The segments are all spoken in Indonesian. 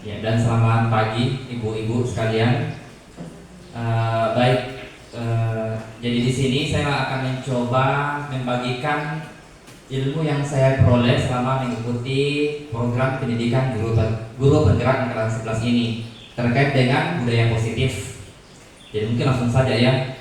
Ya, dan selamat pagi ibu-ibu sekalian. Baik, jadi di sini saya akan mencoba membagikan ilmu yang saya peroleh selama mengikuti program pendidikan guru penggerak angkatan 11 ini terkait dengan budaya positif. Jadi mungkin langsung saja ya.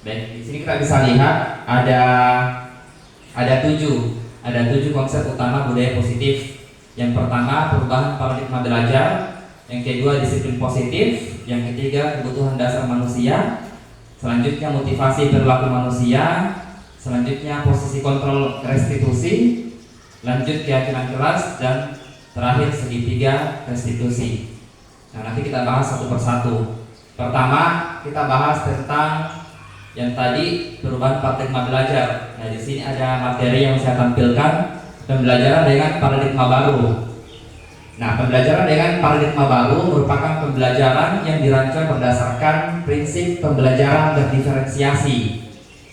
Baik, di sini kita bisa lihat ada tujuh konsep utama budaya positif. Yang pertama, perubahan paradigma belajar. Yang kedua, disiplin positif. Yang ketiga, kebutuhan dasar manusia. Selanjutnya, motivasi perilaku manusia. Selanjutnya, posisi kontrol restitusi. Lanjut, keyakinan kelas. Dan terakhir, segitiga restitusi. Nah, nanti kita bahas satu persatu. Pertama, kita bahas tentang yang tadi, perubahan paradigma belajar. Nah, di sini ada materi yang saya tampilkan. Pembelajaran dengan paradigma baru. Nah, pembelajaran dengan paradigma baru merupakan pembelajaran yang dirancang berdasarkan prinsip pembelajaran berdiferensiasi,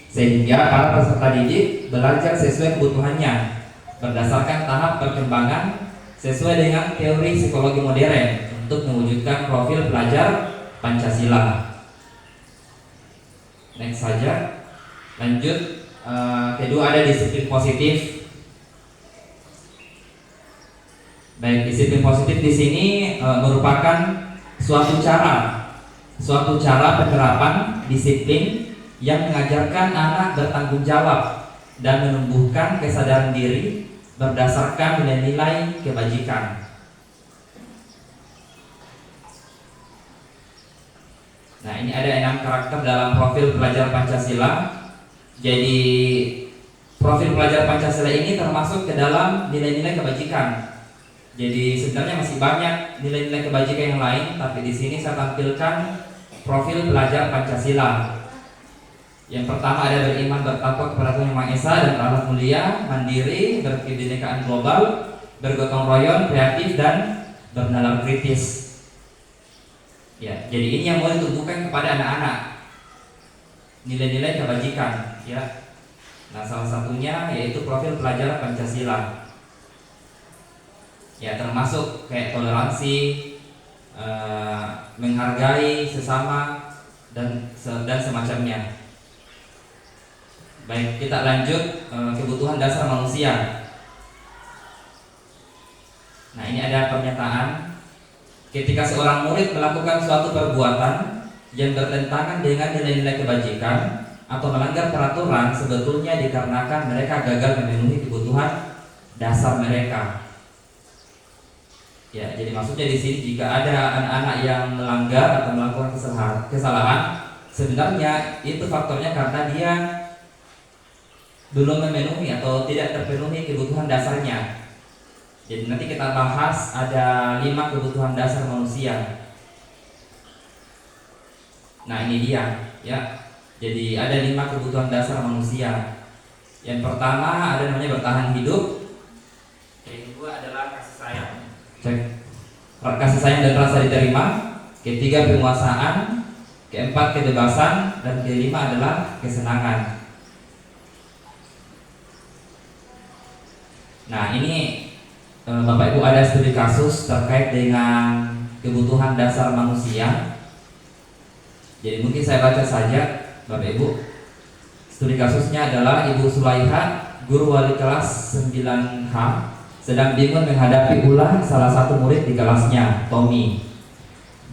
sehingga para peserta didik belajar sesuai kebutuhannya berdasarkan tahap perkembangan sesuai dengan teori psikologi modern untuk mewujudkan profil pelajar Pancasila. Next saja. Lanjut, kedua ada disiplin positif. Baik, disiplin positif di sini merupakan suatu cara penerapan disiplin yang mengajarkan anak bertanggung jawab dan menumbuhkan kesadaran diri berdasarkan nilai-nilai kebajikan. Nah, ini ada 6 karakter dalam profil pelajar Pancasila. Jadi profil pelajar Pancasila ini termasuk ke dalam nilai-nilai kebajikan. Jadi sebenarnya masih banyak nilai-nilai kebajikan yang lain, tapi di sini saya tampilkan profil pelajar Pancasila. Yang pertama ada beriman bertakwa kepada Tuhan Yang Maha Esa dan berakhlak mulia, mandiri, berkebinekaan global, bergotong royong, kreatif dan bernalar kritis. Ya, jadi ini yang mau ditumbuhkan kepada anak-anak. Nilai-nilai kebajikan, ya. Nah, salah satunya yaitu profil pelajar Pancasila. Ya, termasuk kayak toleransi, menghargai sesama dan semacamnya. Baik, kita lanjut kebutuhan dasar manusia. Nah, ini ada pernyataan. Ketika seorang murid melakukan suatu perbuatan yang bertentangan dengan nilai-nilai kebajikan atau melanggar peraturan, sebetulnya dikarenakan mereka gagal memenuhi kebutuhan dasar mereka. Ya, jadi maksudnya di sini jika ada anak-anak yang melanggar atau melakukan kesalahan, sebenarnya itu faktornya karena dia belum memenuhi atau tidak terpenuhi kebutuhan dasarnya. Jadi nanti kita bahas ada 5 kebutuhan dasar manusia. Nah, ini dia, ya. Jadi ada 5 kebutuhan dasar manusia. Yang pertama ada namanya bertahan hidup. Yang kedua adalah kasih sayang. Kasih sayang dan rasa diterima. Ketiga penguasaan. Keempat kebebasan. Dan kelima adalah kesenangan. Nah, ini Bapak Ibu ada studi kasus terkait dengan kebutuhan dasar manusia. Jadi mungkin saya baca saja Bapak Ibu. Studi kasusnya adalah Ibu Sulaiha, guru wali kelas 9H, sedang bingung menghadapi ulah salah satu murid di kelasnya, Tommy.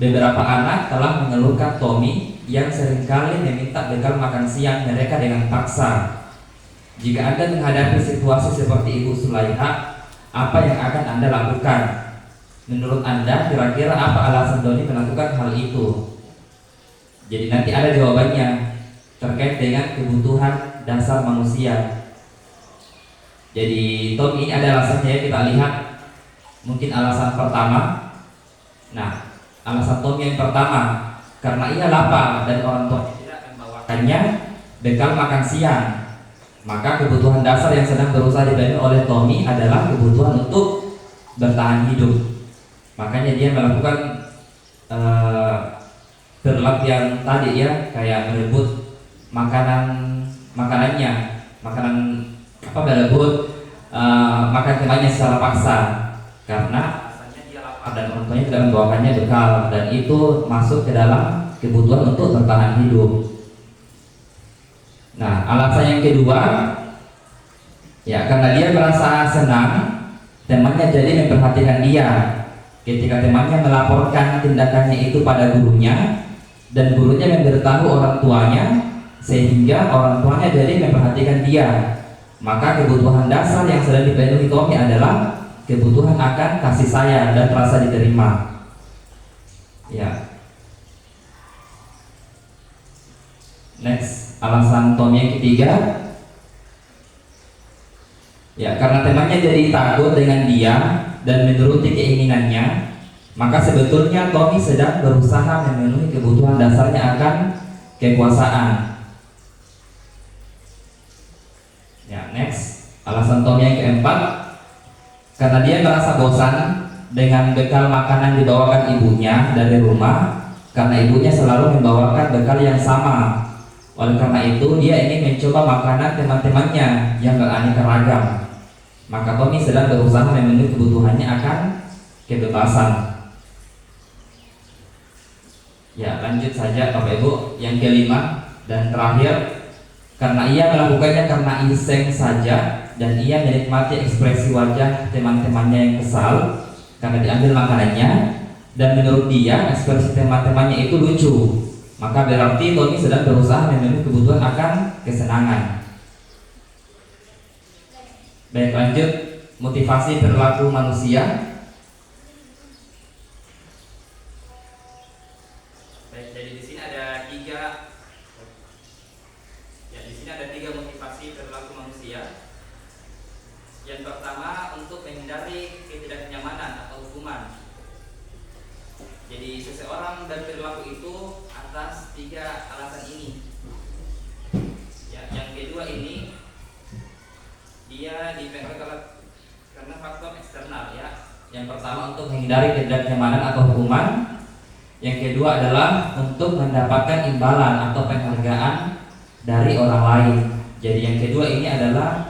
Beberapa anak telah mengeluhkan Tommy yang seringkali meminta bekal makan siang mereka dengan paksa. Jika Anda menghadapi situasi seperti Ibu Sulaiha, apa yang akan Anda lakukan? Menurut Anda, kira-kira apa alasan Doni melakukan hal itu? Jadi nanti ada jawabannya terkait dengan kebutuhan dasar manusia. Jadi Tom ini ada alasannya, kita lihat. Mungkin alasan pertama. Nah, alasan Tom yang pertama, karena ia lapar dan orang tua tidak membawakannya bekal makan siang, maka kebutuhan dasar yang sedang berusaha dipenuhi oleh Tommy adalah kebutuhan untuk bertahan hidup. Makanya dia melakukan berlap yang tadi ya, kayak merebut makanannya, berebut makan temannya secara paksa karena alasannya dia lapar dan orang tuanya tidak membawakannya bekal, dan itu masuk ke dalam kebutuhan untuk bertahan hidup. Nah, alasan yang kedua, ya karena dia merasa senang temannya jadi memperhatikan dia. Ketika temannya melaporkan tindakannya itu pada gurunya, dan gurunya memberitahu orang tuanya, sehingga orang tuanya jadi memperhatikan dia, maka kebutuhan dasar yang sedang dipenuhi Tommy adalah kebutuhan akan kasih sayang dan rasa diterima. Ya. Next, alasan Tommy yang ketiga, ya karena temannya jadi takut dengan dia dan menuruti keinginannya, maka sebetulnya Tommy sedang berusaha memenuhi kebutuhan dasarnya akan kekuasaan. Ya, next, alasan Tommy yang keempat, karena dia merasa bosan dengan bekal makanan dibawakan ibunya dari rumah, karena ibunya selalu membawakan bekal yang sama. Oleh karena itu dia ingin mencoba makanan teman-temannya yang beraneka ragam. Maka Tommy sedang berusaha memenuhi kebutuhannya akan kebebasan. Ya, lanjut saja Bapak Ibu. Yang kelima dan terakhir, karena ia melakukannya karena iseng saja dan ia menikmati ekspresi wajah teman-temannya yang kesal karena diambil makanannya, dan menurut dia ekspresi teman-temannya itu lucu, maka berarti Tommy sedang berusaha memenuhi kebutuhan akan kesenangan. Baik, lanjut, motivasi perilaku manusia. Baik, jadi di sini ada tiga motivasi perilaku manusia. Yang pertama, untuk menghindari ketidaknyamanan atau hukuman. Jadi seseorang berperilaku itu atas tiga alasan ini. Ya, yang kedua ini dia dipengaruhi karena faktor eksternal, ya. Yang pertama untuk menghindari ketidaknyamanan atau hukuman. Yang kedua adalah untuk mendapatkan imbalan atau penghargaan dari orang lain. Jadi yang kedua ini adalah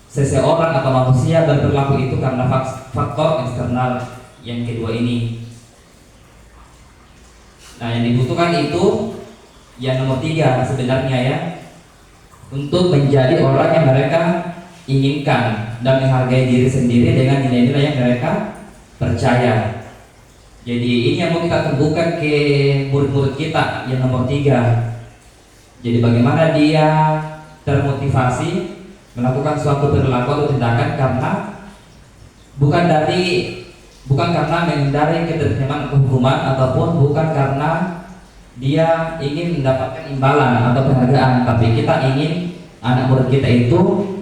seseorang atau manusia berperilaku itu karena faktor eksternal yang kedua ini. Nah, yang dibutuhkan itu yang nomor 3 sebenarnya, ya, untuk menjadi orang yang mereka inginkan dan menghargai diri sendiri dengan nilai-nilai yang mereka percaya. Jadi ini yang mau kita temukan ke murid-murid kita yang nomor 3. Jadi bagaimana dia termotivasi melakukan suatu perilaku atau tindakan karena bukan karena menghindari ketidaknyamanan hukuman, ataupun bukan karena dia ingin mendapatkan imbalan atau penghargaan, tapi kita ingin anak murid kita itu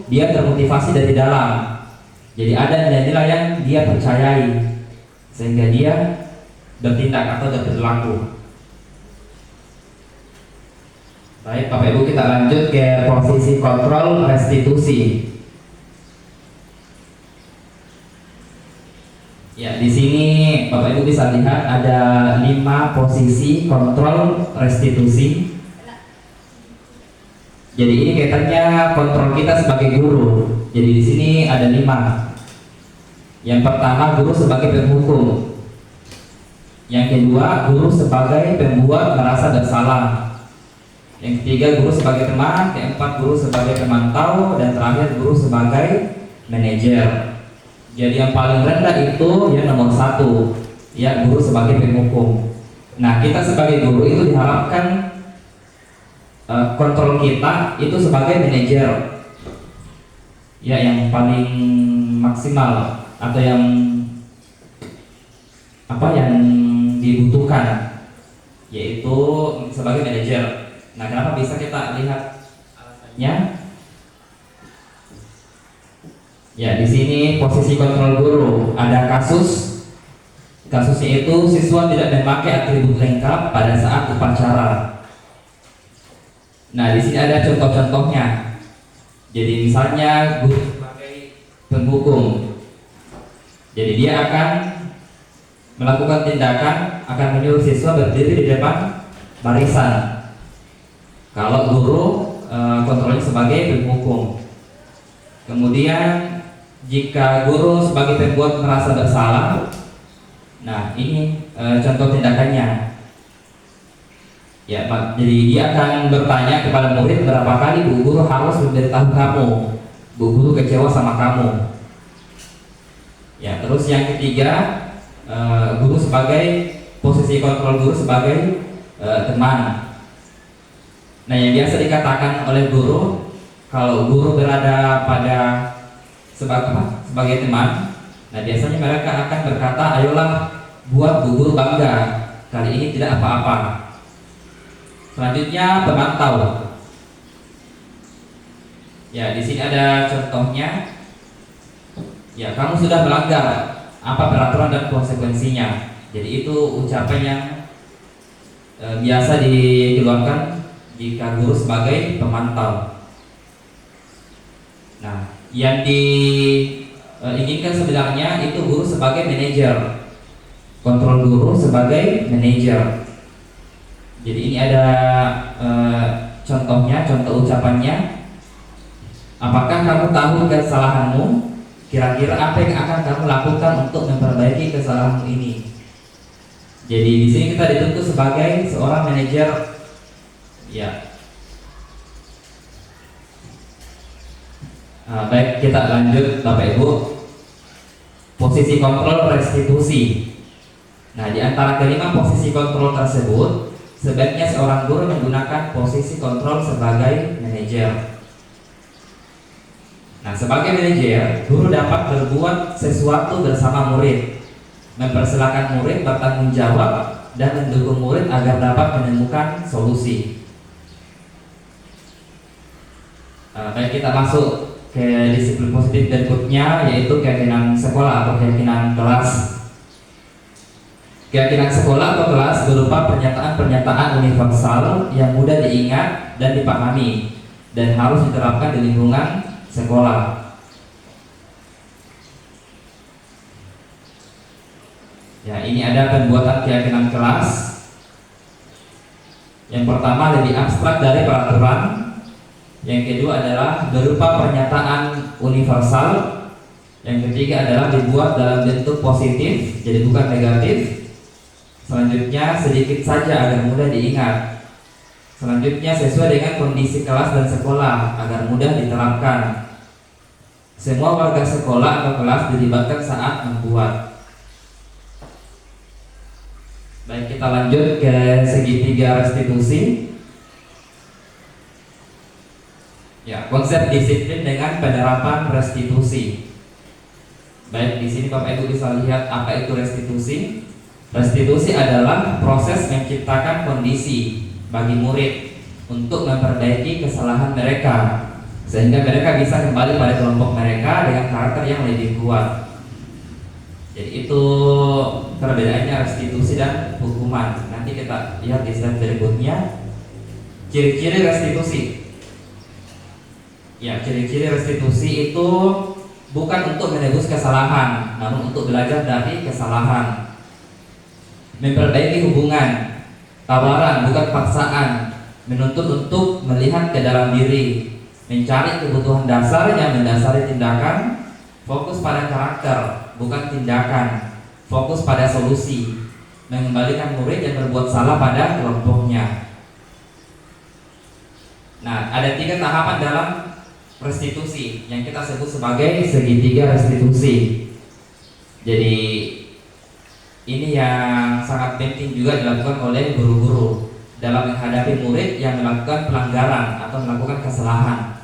dia termotivasi dari dalam. Jadi ada nilai-nilai yang dia percayai sehingga dia bertindak atau berperilaku. Baik, Bapak Ibu, kita lanjut ke posisi kontrol restitusi. Ya, di sini Bapak Ibu bisa lihat ada 5 posisi kontrol restitusi. Jadi ini kaitannya kontrol kita sebagai guru. Jadi di sini ada 5. Yang pertama, guru sebagai penghukum. Yang kedua, guru sebagai pembuat merasa bersalah. Yang ketiga, guru sebagai teman. Keempat, guru sebagai pemantau. Dan terakhir, guru sebagai manajer. Jadi yang paling rendah itu yang nomor 1, ya, guru sebagai penghukum. Nah, kita sebagai guru itu diharapkan kontrol kita itu sebagai manajer, ya, yang paling maksimal atau yang dibutuhkan, yaitu sebagai manajer. Nah, kenapa bisa kita lihat alasannya? Ya, di sini posisi kontrol guru ada kasusnya itu siswa tidak memakai atribut lengkap pada saat upacara. Nah, di sini ada contoh-contohnya. Jadi misalnya guru sebagai penghukum, jadi dia akan melakukan tindakan, akan menyuruh siswa berdiri di depan barisan. Kalau guru kontrolnya sebagai penghukum. Kemudian Jika guru sebagai pembuat merasa bersalah, nah ini contoh tindakannya. Ya, Pak. Jadi dia akan bertanya kepada murid, berapa kali Bu Guru harus memberitahu kamu, Bu Guru kecewa sama kamu. Ya, terus yang ketiga, guru sebagai posisi kontrol guru sebagai teman. Nah, yang biasa dikatakan oleh guru, kalau guru berada pada sebagai teman, nah biasanya mereka akan berkata, ayolah buat Bu Guru bangga, kali ini tidak apa-apa. Selanjutnya pemantau. Ya, di sini ada contohnya. Ya, kamu sudah melanggar, apa peraturan dan konsekuensinya. Jadi itu ucapan yang biasa dikeluarkan jika guru sebagai pemantau. Nah, yang diinginkan sebenarnya itu guru sebagai manajer, kontrol guru sebagai manajer. Jadi ini ada contohnya, contoh ucapannya. Apakah kamu tahu kesalahanmu? Kira-kira apa yang akan kamu lakukan untuk memperbaiki kesalahanmu ini? Jadi di sini kita dituntut sebagai seorang manajer. Ya. Baik, kita lanjut Bapak Ibu. Posisi kontrol restitusi. Nah, di antara kelima posisi kontrol tersebut, sebaiknya seorang guru menggunakan posisi kontrol sebagai manajer. Nah, sebagai manajer, guru dapat berbuat sesuatu bersama murid, mempersilahkan murid bertanggung jawab, dan mendukung murid agar dapat menemukan solusi. Baik, kita masuk ke disiplin positif berikutnya, yaitu keyakinan sekolah atau keyakinan kelas. Keyakinan sekolah atau kelas berupa pernyataan-pernyataan universal yang mudah diingat dan dipahami dan harus diterapkan di lingkungan sekolah. Ya, ini ada pembuatan keyakinan kelas. Yang pertama lebih abstrak dari peraturan. Yang kedua adalah berupa pernyataan universal. Yang ketiga adalah dibuat dalam bentuk positif, jadi bukan negatif. Selanjutnya sedikit saja agar mudah diingat. Selanjutnya sesuai dengan kondisi kelas dan sekolah agar mudah diterapkan. Semua warga sekolah atau kelas dilibatkan saat membuat. Baik, kita lanjut ke segitiga restitusi. Ya, konsep disiplin dengan penerapan restitusi. Baik, di sini Bapak Ibu bisa lihat apa itu restitusi. Restitusi adalah proses menciptakan kondisi bagi murid untuk memperbaiki kesalahan mereka sehingga mereka bisa kembali pada kelompok mereka dengan karakter yang lebih kuat. Jadi itu perbedaannya restitusi dan hukuman. Nanti kita lihat di slide berikutnya. Ciri-ciri restitusi. Ya, ciri-ciri restitusi itu bukan untuk menebus kesalahan, namun untuk belajar dari kesalahan. Memperbaiki hubungan, tawaran bukan paksaan, menuntut untuk melihat ke dalam diri, mencari kebutuhan dasar yang mendasari tindakan, fokus pada karakter bukan tindakan, fokus pada solusi, mengembalikan murid yang berbuat salah pada kelompoknya. Nah, ada 3 tahapan dalam restitusi yang kita sebut sebagai segitiga restitusi. Jadi ini yang sangat penting juga dilakukan oleh guru-guru dalam menghadapi murid yang melakukan pelanggaran atau melakukan kesalahan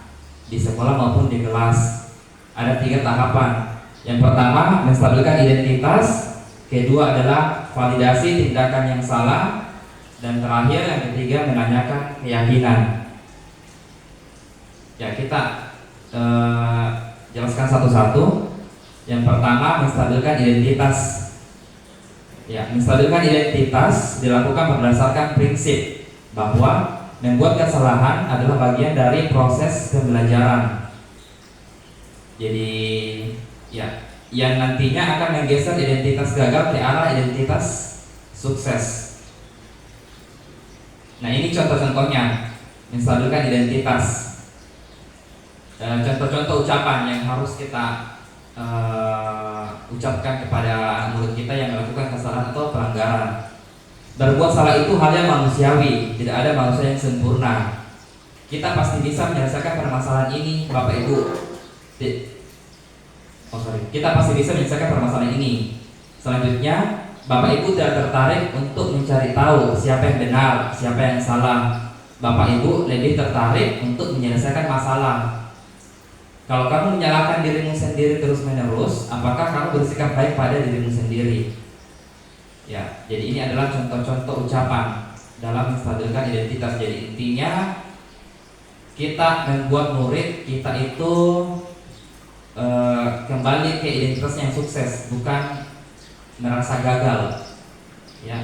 di sekolah maupun di kelas. Ada 3 tahapan. Yang pertama, menstabilkan identitas. Kedua adalah validasi tindakan yang salah. Dan terakhir, yang ketiga, menanyakan keyakinan. Ya, kita jelaskan satu-satu. Yang pertama, menstabilkan identitas. Ya, menstabilkan identitas dilakukan berdasarkan prinsip bahwa membuat kesalahan adalah bagian dari proses pembelajaran. Jadi, ya, yang nantinya akan menggeser identitas gagal ke arah identitas sukses. Nah, ini contoh-contohnya menstabilkan identitas. Contoh-contoh ucapan yang harus kita ucapkan kepada anak murid kita yang melakukan kesalahan atau pelanggaran. Berbuat salah itu hal yang manusiawi, tidak ada manusia yang sempurna. Kita pasti bisa menyelesaikan permasalahan ini, Bapak Ibu. Kita pasti bisa menyelesaikan permasalahan ini. Selanjutnya, Bapak Ibu tidak tertarik untuk mencari tahu siapa yang benar, siapa yang salah. Bapak Ibu lebih tertarik untuk menyelesaikan masalah. Kalau kamu menyalahkan dirimu sendiri terus-menerus, apakah kamu bersikap baik pada dirimu sendiri? Ya, jadi ini adalah contoh-contoh ucapan dalam menstabilkan identitas. Jadi intinya kita membuat murid kita itu kembali ke identitas yang sukses, bukan merasa gagal. Ya,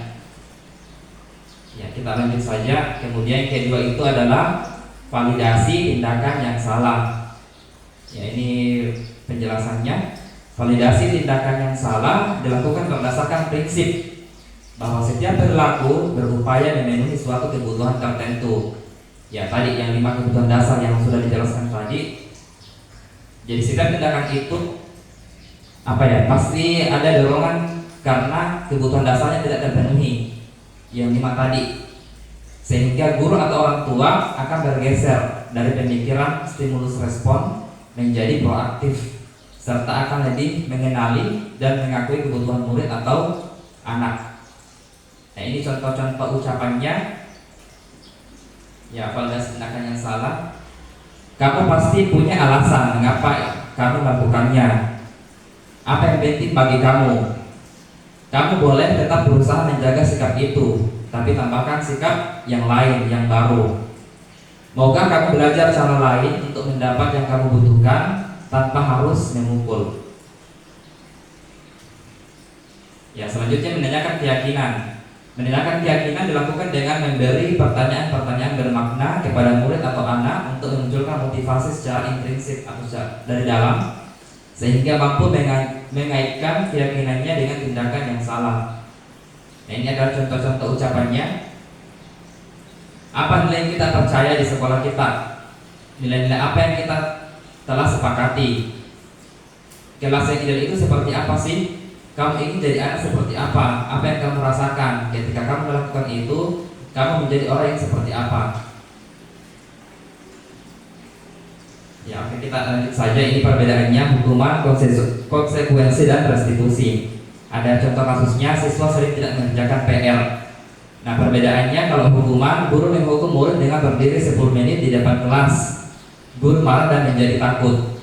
kita lanjut saja. Kemudian yang kedua itu adalah validasi tindakan yang salah. Ya, ini penjelasannya. Validasi tindakan yang salah dilakukan berdasarkan prinsip bahwa setiap perilaku berupaya memenuhi suatu kebutuhan tertentu. Ya, tadi yang 5 kebutuhan dasar yang sudah dijelaskan tadi. Jadi setiap tindakan itu pasti ada dorongan karena kebutuhan dasarnya tidak terpenuhi, yang 5 tadi. Sehingga guru atau orang tua akan bergeser dari pemikiran stimulus respon menjadi proaktif, serta akan lebih mengenali dan mengakui kebutuhan murid atau anak. Nah, ini contoh-contoh ucapannya. Ya, validasi tindakan yang salah. Kamu pasti punya alasan mengapa kamu melakukannya. Apa yang penting bagi kamu? Kamu boleh tetap berusaha menjaga sikap itu, tapi tambahkan sikap yang lain, yang baru. Maukah kamu belajar cara lain untuk mendapat yang kamu butuhkan tanpa harus memukul? Ya, selanjutnya menanyakan keyakinan. Menanyakan keyakinan dilakukan dengan memberi pertanyaan-pertanyaan bermakna kepada murid atau anak untuk memunculkan motivasi secara intrinsik atau dari dalam, sehingga mampu mengaitkan keyakinannya dengan tindakan yang salah. Nah, ini adalah contoh-contoh ucapannya. Apa nilai yang kita percaya di sekolah kita? Nilai-nilai apa yang kita telah sepakati? Kelas yang ideal itu seperti apa sih? Kamu ingin jadi anak seperti apa? Apa yang kamu rasakan ketika kamu melakukan itu? Kamu menjadi orang yang seperti apa? Ya, oke, kita lanjut saja. Ini perbedaannya hukuman, konsekuensi, dan restitusi. Ada contoh kasusnya, siswa sering tidak mengerjakan PR. Nah, perbedaannya, kalau hukuman, guru menghukum murid dengan berdiri 10 menit di depan kelas. Guru marah dan menjadi takut.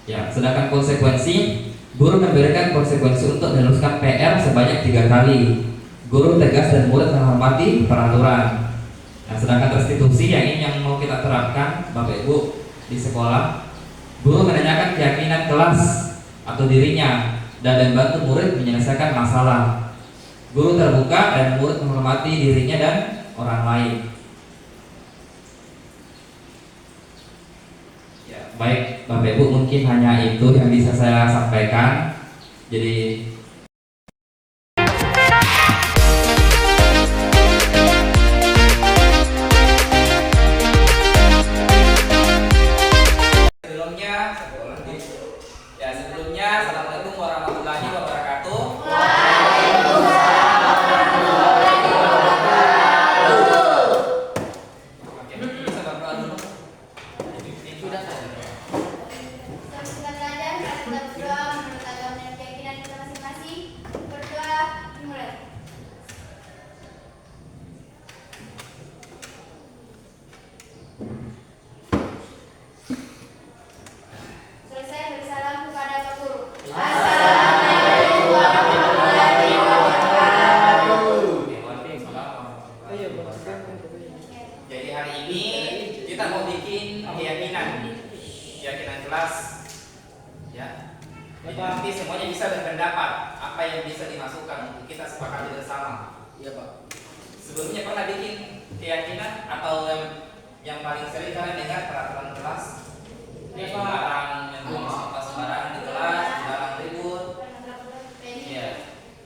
Ya, sedangkan konsekuensi, guru memberikan konsekuensi untuk meneruskan PR sebanyak 3 kali. Guru tegas dan murid menghormati peraturan. Nah, sedangkan restitusi, yang ini yang mau kita terapkan Bapak Ibu di sekolah. Guru menanyakan keyakinan kelas atau dirinya dan membantu murid menyelesaikan masalah. Guru terbuka dan murid menghormati dirinya dan orang lain. Ya, baik Bapak Ibu, mungkin hanya itu yang bisa saya sampaikan. Jadi sebelumnya Assalamualaikum warahmatullahi wabarakatuh. Oke, bisa berdoa dulu. Sudah saja. Kita belajar, kita berdoa menurut agama dan keyakinan kita masing-masing. Berdoa dimulai. Selesai bersalam kepada Pak Guru. Assalamualaikum warahmatullahi wabarakatuh. Jadi hari ini kita mau bikin keyakinan kelas, ya. Jadi nanti semuanya bisa berpendapat apa yang bisa dimasukkan untuk kita sepakati bersama. Iya, Pak. Sebelumnya pernah bikin keyakinan atau yang paling sering kalian dengar peraturan kelas? Dilarang membuang sampah sembarangan di kelas, dilarang ribut, ya,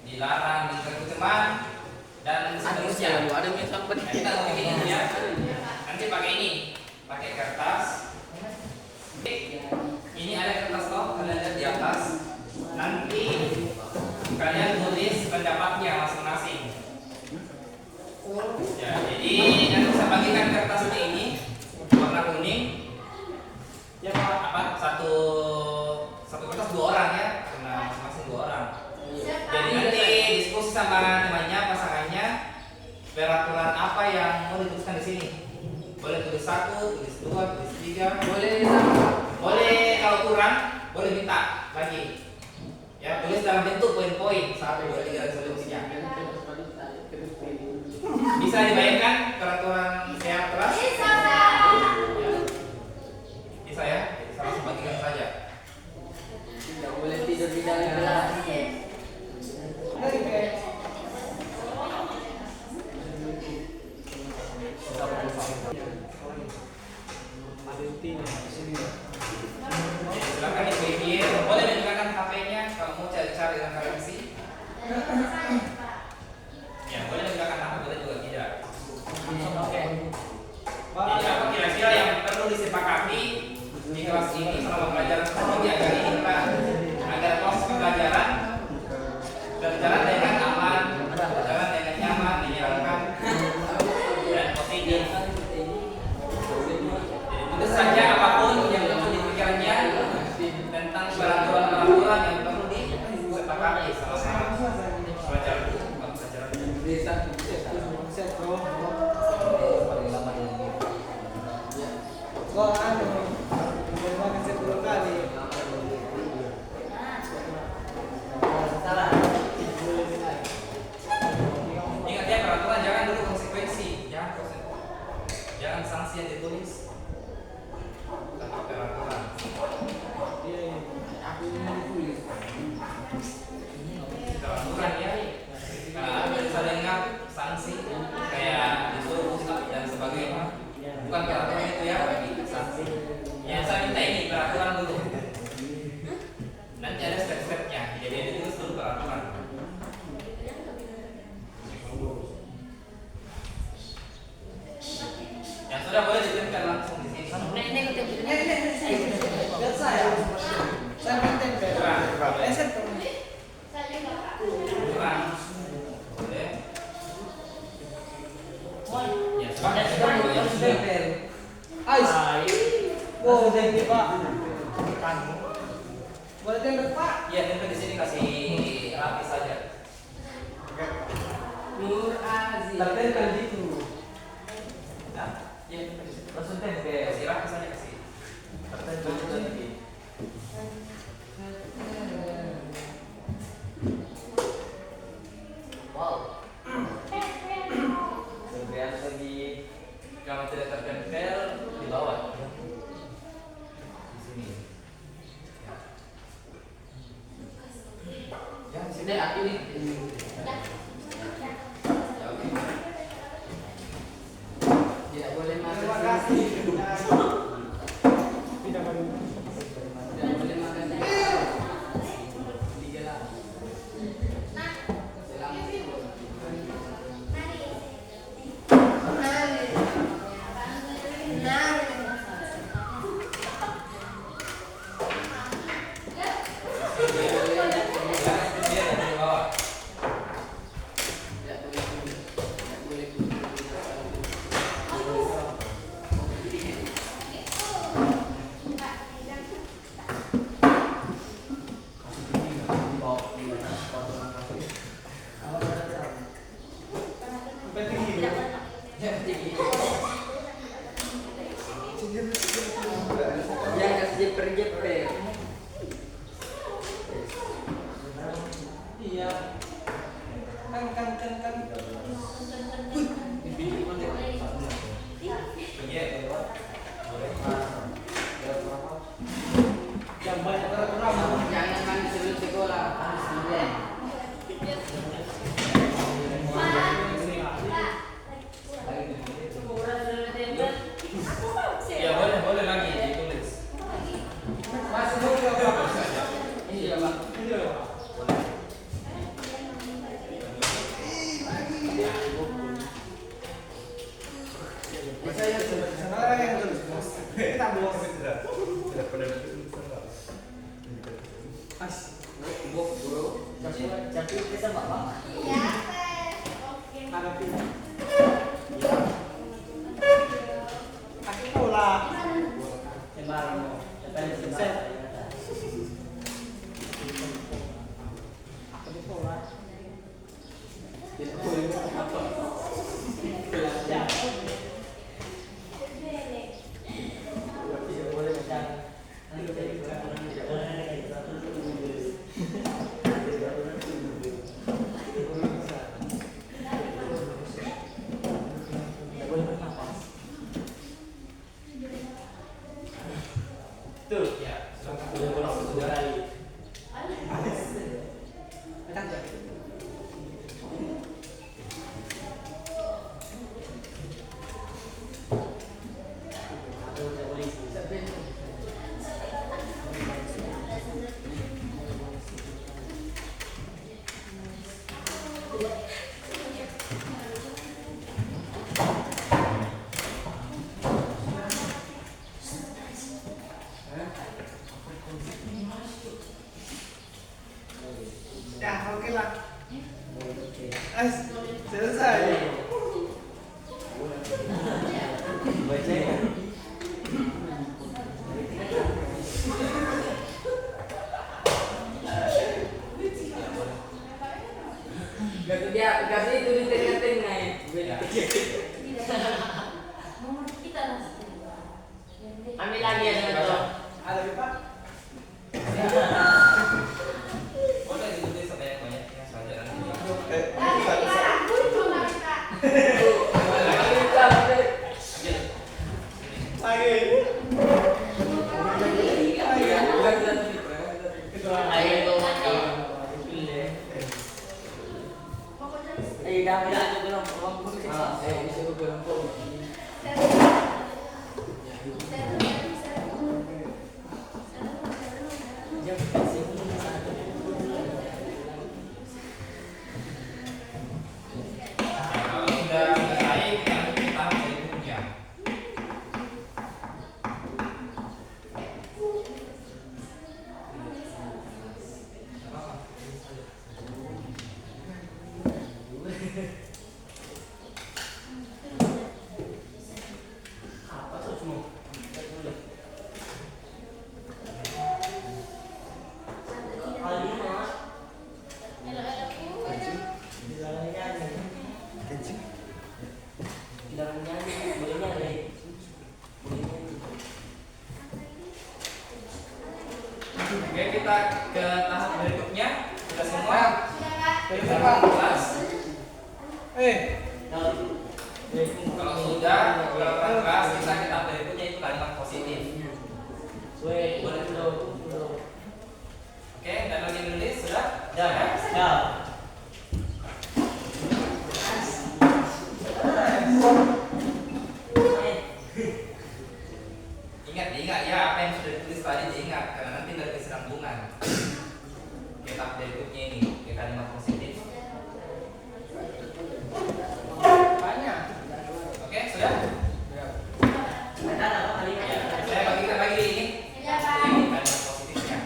dilarang mengganggu teman, dan seterusnya. Ada kita mau bikin ini ya. Nanti pakai ini, pakai kertas. Ini ada kertas toh, kalian lihat ya. Nanti kalian tulis pendapatnya masing-masing. Ya, jadi nanti saya bagikan kertasnya ini warna kuning. Ya Pak, apa? Satu kertas 2 orang ya, karena masing-masing 2 orang. Jadi nanti diskusi sama temannya, pasangannya, peraturan apa yang mau dituliskan di sini. Boleh tulis 1, tulis 2, tulis 3. Boleh kalau kurang, boleh minta lagi. Ya, tulis dalam bentuk poin-poin 1, 2, 3 dan seterusnya. Bisa dibayangkan peraturan sehat kelas? Bisa. Ya. Bisa ya? Saya langsung bagikan saja. Tidak boleh tidur di dalam kelas. Silakan dipikir, boleh menggunakan HP-nya kalau mau cari-cari referensi. Ya, boleh menggunakan HP, boleh juga tidak. Jadi apa kira-kira yang perlu disepakati di kelas ini selama pembelajaran psikologi agar ini agar proses pembelajaran berjalan dengan aman, berjalan dengan nyaman, menyenangkan dan positif. Tentu saja apapun yang muncul di pikirannya tentang peraturan-peraturan yang perlu disepakati sama-sama pelajaran itu, pelajaran. Ingat ya, peraturan jangan dulu konsekuensi, jangan sanksi yang ditulis. Tanpa peraturan. Peraturan ya. Ada bisa dengar sanksi kayak disuruh ustaz dan sebagainya. Bukan peraturan itu ya, bagi sanksi. Ya saya minta ini peraturan dulu. Nanti ada step-stepnya. Jadi ditulis dulu peraturan. Yang sudah boleh ditempel langsung di sini. Kurang. Boleh. Ya, Boleh tembak Pak. ya tempel di sini kasih rapi saja. Nur Aziz. Tertempel gitu. Nah, ya tempel di sini. Langsung tempel. Kasih rapi saja kasih. Tertempel di sini. Wow. Kemudian lagi Kalau tidak tertempel di bawah. Di sini. Ya, di sini aku nih. Ya, oke. Tidak boleh makan. Terima kasih. Tidak boleh makan. Digelap. Jangan jeper-jeper. Iya. Kan. Yang banyak orang. Jangan main sebelum sekolah. Harus dulu. Ya boleh lagi ditulis. Masih boleh Pak. Iya, Pak. Sekarang yang tulis. Kita belum. As. Tapi kita bapak. Iya, tes. Oke. Ada pilih. Pakai bola. Sembarang. Tapi selesai. Pakai bola. Tuh, ya. Sudah boleh sudah lagi. Ya, oke lah. Selesai. Baca ya. Gak itu di tengah-tengah ya. Ambil lagi ya Nato. Ada Pak? Boleh ditulis sebanyak-banyaknya saja nanti. Bisa, bisa. Aku cuma bisa. Lagi. Kalau sudah selesai, kita tahu dari bukunya. Oke, kita ke tahap berikutnya. Sudah semua? Sudah, Kak. Kita kelas. Kalau sudah, kelas kita ke tahap berikutnya itu kalimat positif. Boleh dulu. Oke, dan lagi nulis sudah? Ya. Ingat ya apa yang sudah ditulis tadi diingat karena nanti berkesinambungan. Oke, tahap berikutnya ini ke kalimat positif. Banyak. Oke, sudah? Ya, saya bagikan lagi ini. Sudah, Pak. Ini kalimat positifnya.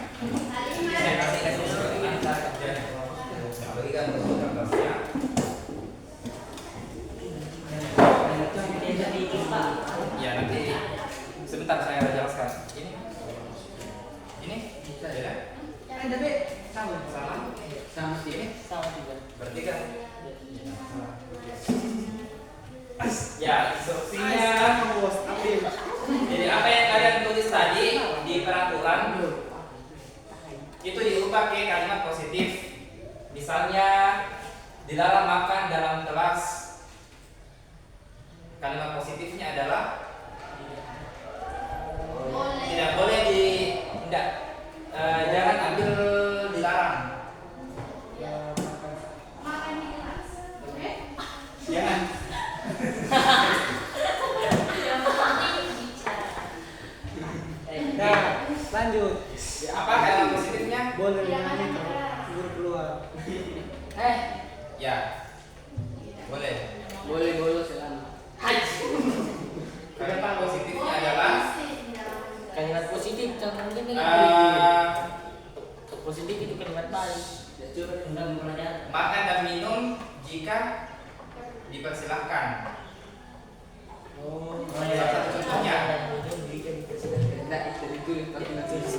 Saya kasih dulu ini cara kerjanya. Saya bagikan dulu kertasnya. Ya nanti sebentar saya jelaskan. Ini, ya? Ada B. Sama. Sama ini. Berarti kan? Ya instruksinya. Bos, ambil. Jadi apa yang kalian tulis tadi di peraturan itu diubah ke kalimat positif. Misalnya dilarang makan dalam kelas. Kalimat positifnya adalah tidak boleh jangan ambil dilarang. Makan di kelas. Oke? Jangan. Nah, lanjut. Apa kalimat positifnya? Boleh Tidak nyanyi makan di kelas. tidur keluar. Ya. Boleh. Boleh bolos selama. Kalimat positifnya adalah Kalimat positif contohnya eh, Positif itu kalimat baik. Makan dan minum jika dipersilahkan. Oh. Salah satu contohnya. Nah, itu ditulis pakai tulis.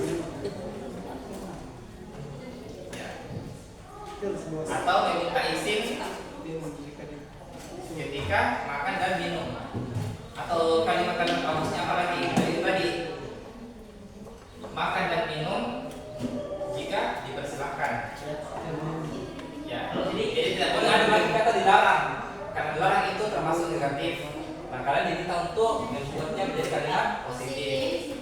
Ya. Terus bos. Atau meminta izin ketika makan dan minum. Atau kalimat-kalimat bagusnya apa lagi? Dari tadi makan dan minum jika dipersilahkan. Ya, jadi tidak boleh ada lagi kata dilarang. Karena dilarang itu termasuk negatif. Nah, kalian diminta untuk membuatnya menjadi kalimat positif.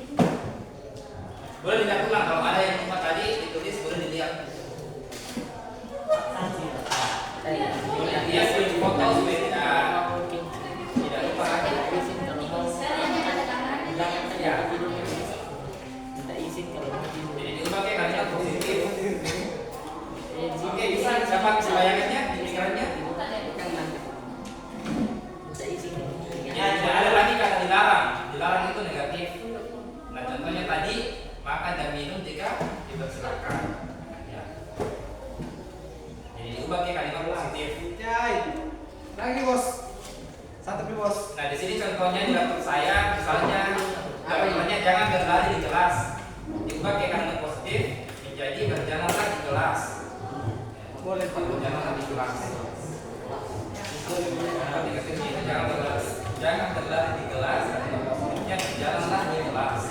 Boleh dilihat ulang kalau ada yang lupa tadi ditulis, boleh dilihat. Boleh dilihat, boleh dipoto supaya tidak lupa lagi. Ya. Minta izin kalau mau tidur. Jadi diubah ke kalimat positif. Oke, bisa siapa bisa bayangannya di pikirannya? Minta izin. Ya, tidak ada lagi kata dilarang. Dilarang itu negatif. Nah, contohnya tadi makan dan minum jika dipersilakan. Ya. Jadi diubah ke kalimat positif. Jai. Lagi bos. Satu pi bos. Nah, di sini contohnya di laptop saya, misalnya contohnya jangan berlari di kelas. Diubah ke kalimat positif menjadi berjalanlah di kelas. Boleh tidur. Berjalanlah di kelas. Kalimat negatif itu jangan berlari. Jangan berlari di kelas. Kalimat positifnya berjalanlah di kelas.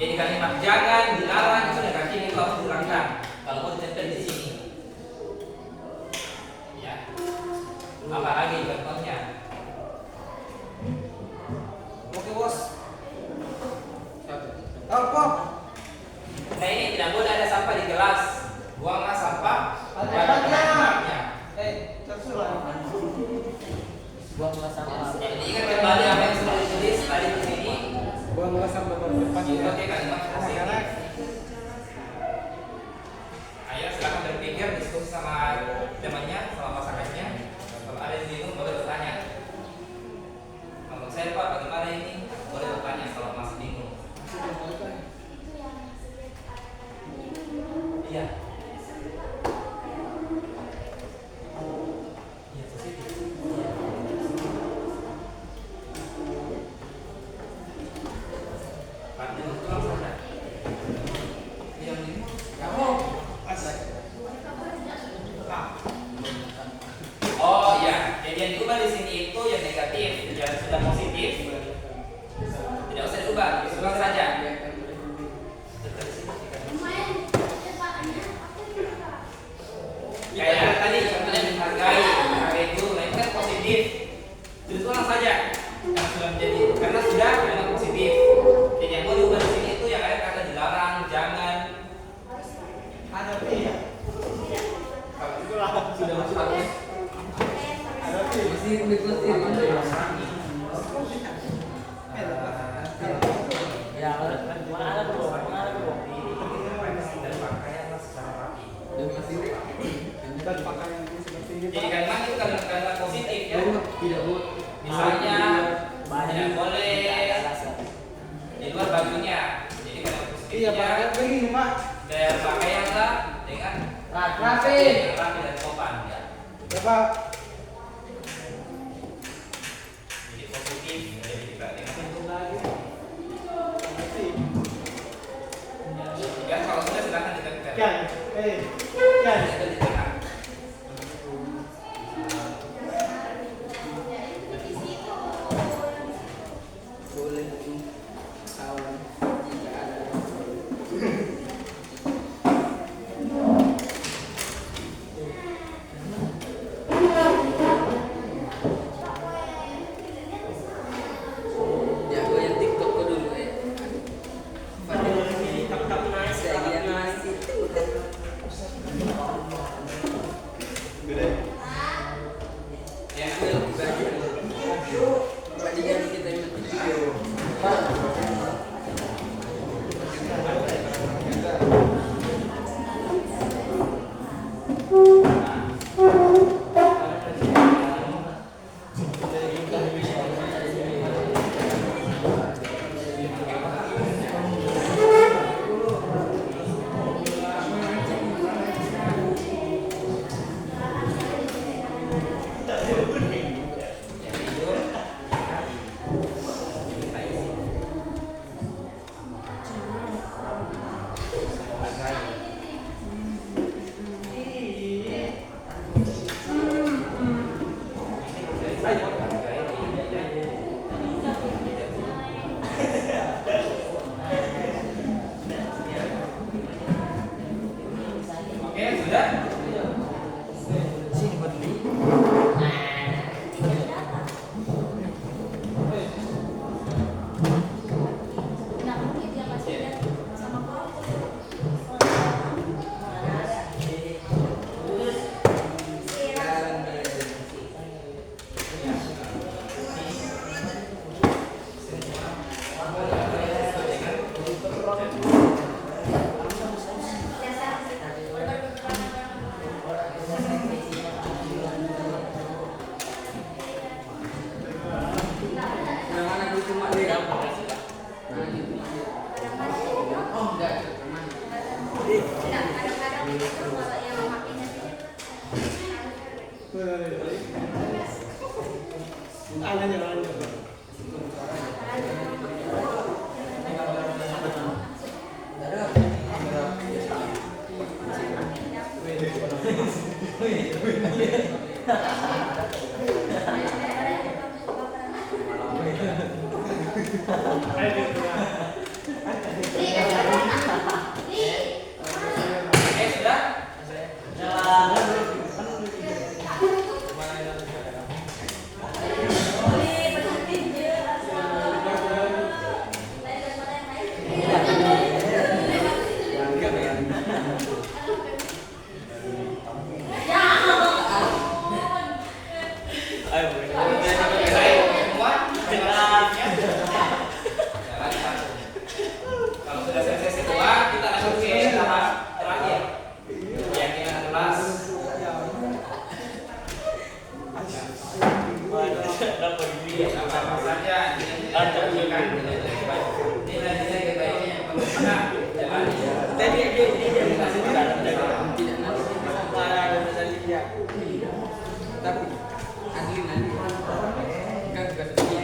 Jadi kalimat jangan, dilarang itu negatif, itu harus dihilangkan. Kalau mau ditempel di sini. Ya. Apa lagi contohnya? Oke bos. Pop. Nah, ini tidak boleh ada sampah di kelas. Buanglah sampah pada tempatnya. Tersulah. Buanglah sampah. Jadi ingat kembali apa yang sudah ditulis tadi di sini. Buanglah sampah pada tempatnya. Pakai kalimat positif. Ayo silakan berpikir, diskusi sama temannya, sama pasangannya. Kalau ada yang bingung boleh bertanya. Kalau saya Pak, bagaimana ini? Boleh bertanya kalau masih bingung. Iya. Iya, positif. Pak, jangan pulang saja. Yang ini, kamu. Oh iya, jadi yang diubah di sini itu yang negatif, yang sudah positif. Tidak usah diubah, diulang saja. Kayak tadi contohnya menghargai guru, nah itu kan positif. Terus ulang saja yang sudah menjadi karena sudah memang positif. Jadi yang mau diubah di sini itu yang ada kata dilarang, jangan. Ada pi. Kalau itulah sudah masuk. Ada pi. Masih mengikuti. Ya, mana bro? Dan pakaianlah secara rapi. Dan pakaian ini seperti ini. Jadi kalimat itu kalimat positif ya. Tidak bu. Misalnya tidak boleh di luar bajunya. Jadi kalimat Iya positifnya pak. Begini pak. berpakaianlah dengan Rapi. rapi dan sopan ya. Ya pak. Jadi positif jadi diperhatikan. Ya kalau sudah silakan ditekan. Kan. Kan. Sudah ditekan. Boleh kawan jika ada. Ya, gue yang TikTok kok dulu ya. Padahal lagi nice itu. Tidak, kadang-kadang itu kalau yang makainya Kalau sudah selesai semua, kita langsung ke tahap terakhir, keyakinan kelas. Apa saja nilai-nilai kebaikan yang perlu kita jalani. Tapi nanti kan juga seperti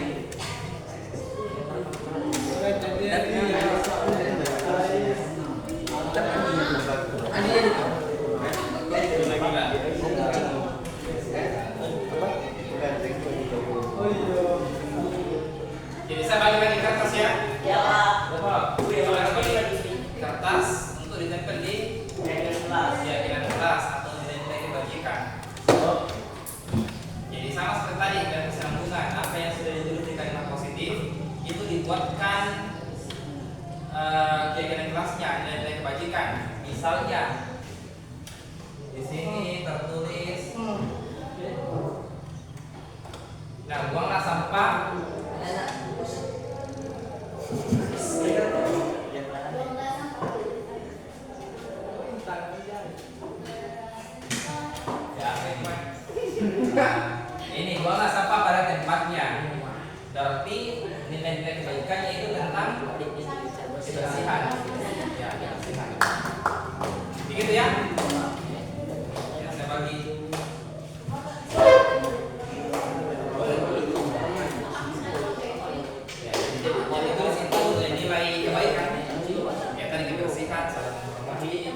Jadi saya bagi-bagi kertas ya. Ya Pak. Kertas untuk ditempel di keyakinan kelas atau nilai-nilai kebajikan. Jadi sama seperti tadi dan kesinambungan, apa yang sudah ditulis di kalimat positif itu dibuatkan keyakinan kelasnya, nilai-nilai kebajikan. Misalnya di sini tertulis, nah buanglah sampah. Ini buanglah sampah pada tempatnya. Berarti nilai-nilai kebaikannya itu tentang kebersihan. Ya, kebersihan. Begitu ya? Ya, saya bagi. Ya, jadi tulis itu nilai kebaikan. Ya, tadi kebersihan, saling menghormati.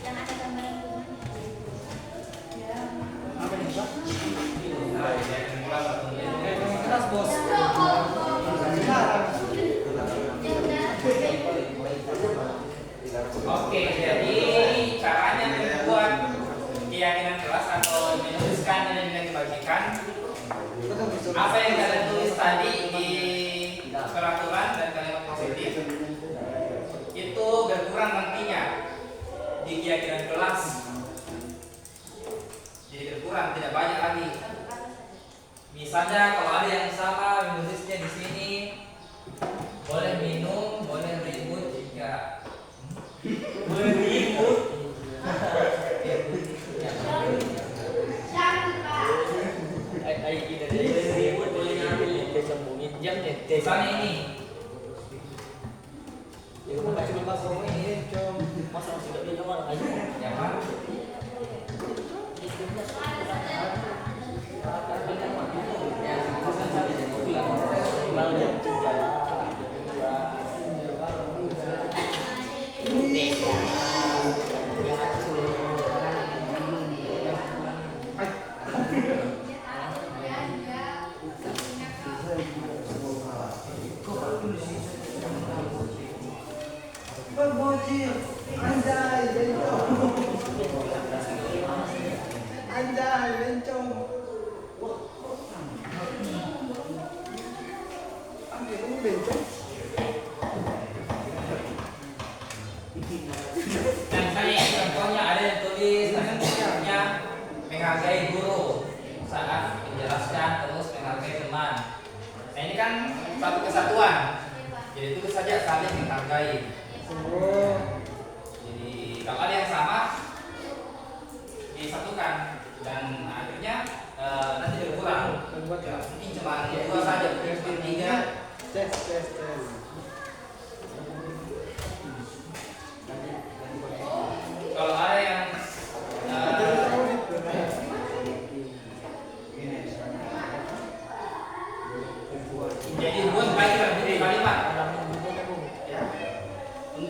yang ada gambaran Keras bos. Oke, jadi caranya membuat keyakinan kelas atau menuliskan nilai-nilai kebajikan. Apa yang kalian tulis tadi di peraturan dan kalimat positif itu berkurang nantinya di keyakinan kelas. Jadi berkurang, tidak banyak lagi. Misalnya kalau ada yang sama menulisnya di sini, boleh minum, boleh ribut jika boleh ribut. Misalnya ini, ya kan? Dan saya contohnya ada yang tulis namanya menghargai guru saat menjelaskan, terus menghargai teman. Nah ini kan satu kesatuan, jadi tulis saja saling menghargai. Jadi kalau ada yang sama disatukan dan akhirnya nanti berkurang. Ya, mungkin cuma 2 saja, mungkin 3. Tes.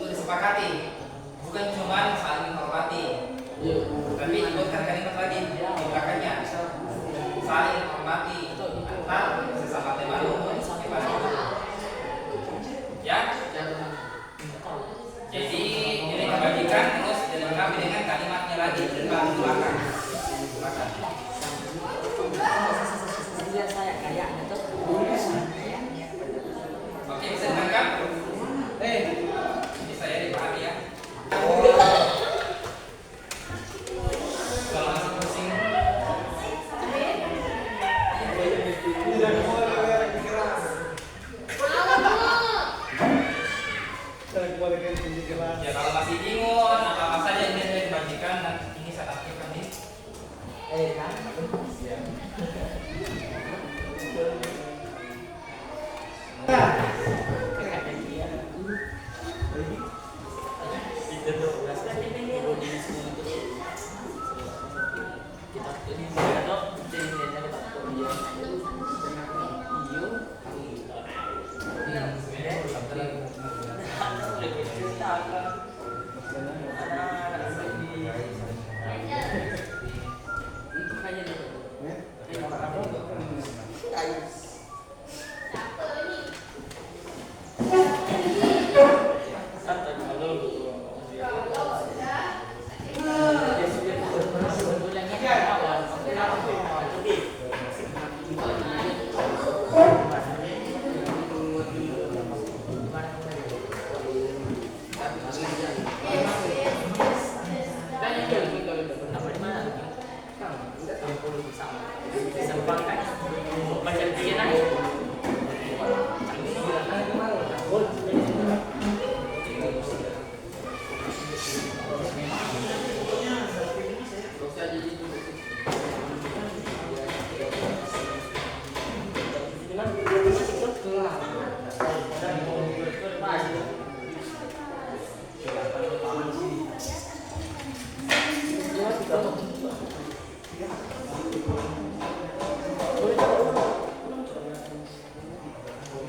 untuk disepakati, bukan cuma saling menghormati, tapi buatkan kalimat lagi di belakangnya, saling menghormati antar sesama teman maupun teman itu. Ya. Jadi ini kita bagikan terus dilengkapi dengan kalimatnya lagi di belakang. Saya kayaknya tuh. Oke, bisa ditangkap? Ini saya dipahami ya. Kalau masih pusing, ya kalau masih bingung apa saja yang bisa dibagikan, nanti ini saya aktifkan nih.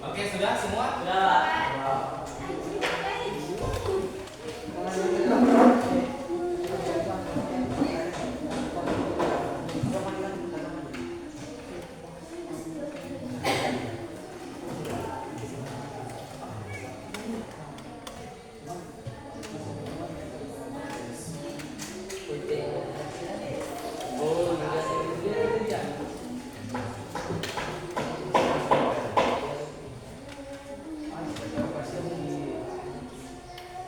Oke, sudah semua?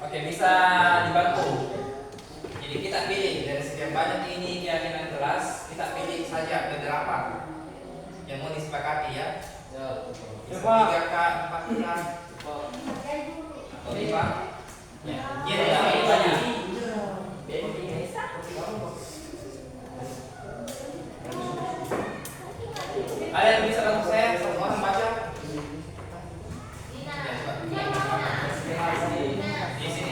Oke, bisa dibantu. Jadi kita pilih dari sekian banyak ini keyakinan kelas, kita pilih saja beberapa yang mau disepakati ya. Bisa 3K, 4K, atau 5. Ya, ini banyak. Ada yang bisa bantu saya? Semua orang baca? Di sini.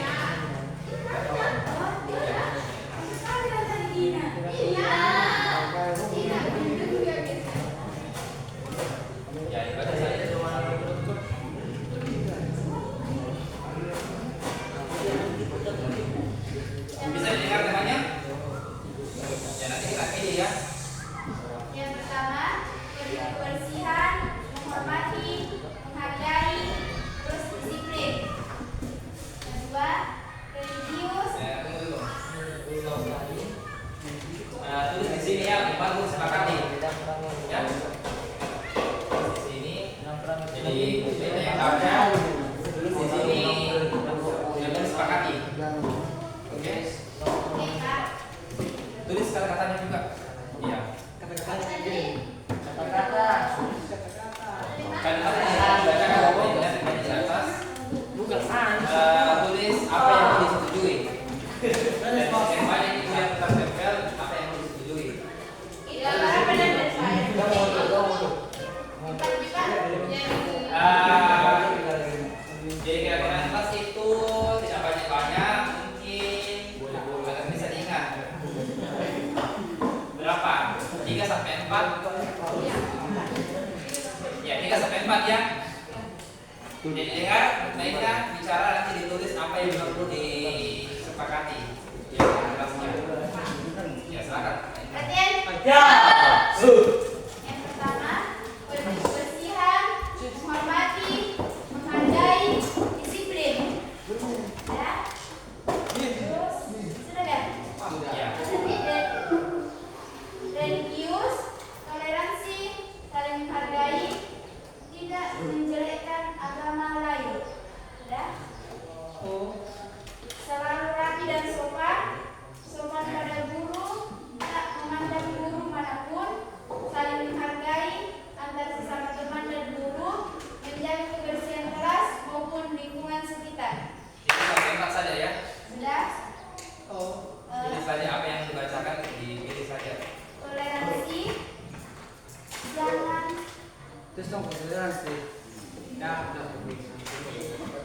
Ya, dibaca saja. Bisa didengar temannya? Ya, nanti kita pilih ya. Yang pertama, kebersihan, menghormati, menghargai, terus disiplin. Yang kedua, religius. Ya, tunggu dulu. Nah, tulis di sini ya, baru sepakati. Ya. Di sini. Jadi kita yang baca di sini yang disepakati. Oke. Oke, Kak. Tulis kata-katanya juga. Iya. Kata-katanya dibacakan yang di atas. Tulis apa yang mau disetujui. Dan yang banyak itu yang tertempel apa yang mau disetujui. Itu apa dan saya? Bukan juga yang Jadi kira-kira kelas itu tidak banyak-banyak, mungkin agar bisa diingat. Berapa? 3 sampai 4. Ya, 3 sampai 4 ya. Jadi ingat, baiknya bicara nanti ditulis apa yang perlu disepakati. Ya, kelasnya. Ya, silakan. Latihan. Ya. Yang pertama, kebersihan, menghormati, menghargai, disiplin. Ya. Terus, sudah kan? Ya. Religius, toleransi, saling menghargai, tidak menjelekkan agama lain. Sudah? Selalu rapi dan sopan, sopan pada guru, tak memandang guru manapun, saling menghargai antar sesama teman dan guru, menjaga kebersihan kelas maupun lingkungan sekitar. Itu sampai 4 saja ya. Sudah? Pilih saja apa yang dibacakan, dipilih saja. Toleransi, jangan Terus dong toleransi. Ya,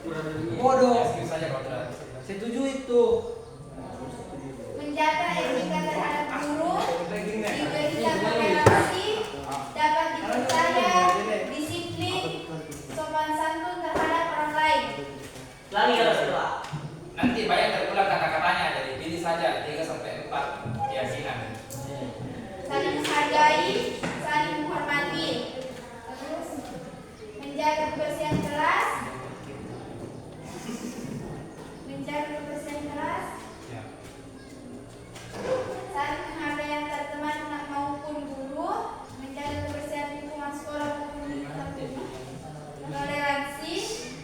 Ya, bodoh. skip saja kalau tidak. Setuju itu. menjaga etika terhadap guru, diberikan toleransi, dapat dipercaya, disiplin, sopan santun terhadap orang lain. Lagi harus doa. Nanti banyak terulang kata-katanya, jadi pilih saja 3 sampai 4 keyakinan. Saling menghargai, saling menghormati. Terus menjaga kebersihan kelas, menjaga kebersihan kelas, Ya. saling menghargai antar teman maupun guru, menjaga kebersihan lingkungan sekolah maupun lingkungan. Toleransi,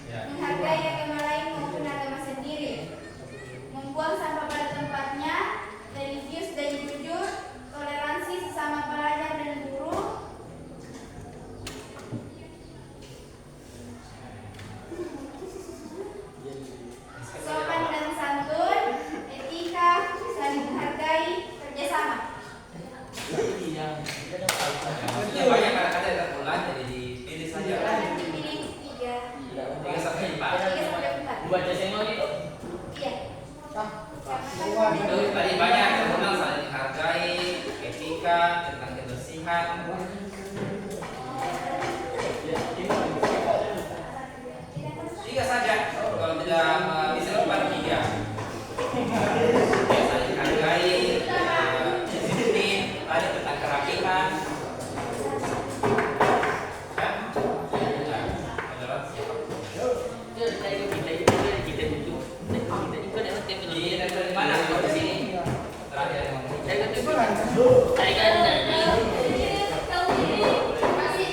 Ya. menghargai agama lain maupun agama sendiri, membuang sampah pada tempatnya, religius dan jujur, toleransi sesama pelajar dan guru, sopan dan santun, etika, saling menghargai, kerjasama. Maksudnya banyak kata-kata yang terulang, jadi dipilih saja. Silakan dipilih 3 3 sampai 4. sampai 4. Baca semua gitu. Iya. Itu tadi banyak terulang, saling menghargai, etika, tentang kebersihan. 3 saja. Kalau tidak bisa 4, 3. Saling menghargai, disiplin, tadi tentang kerapihan. Ya? Ya. Toleransi. Dari mana? Dari sini. Terakhir yang ngomong. Masih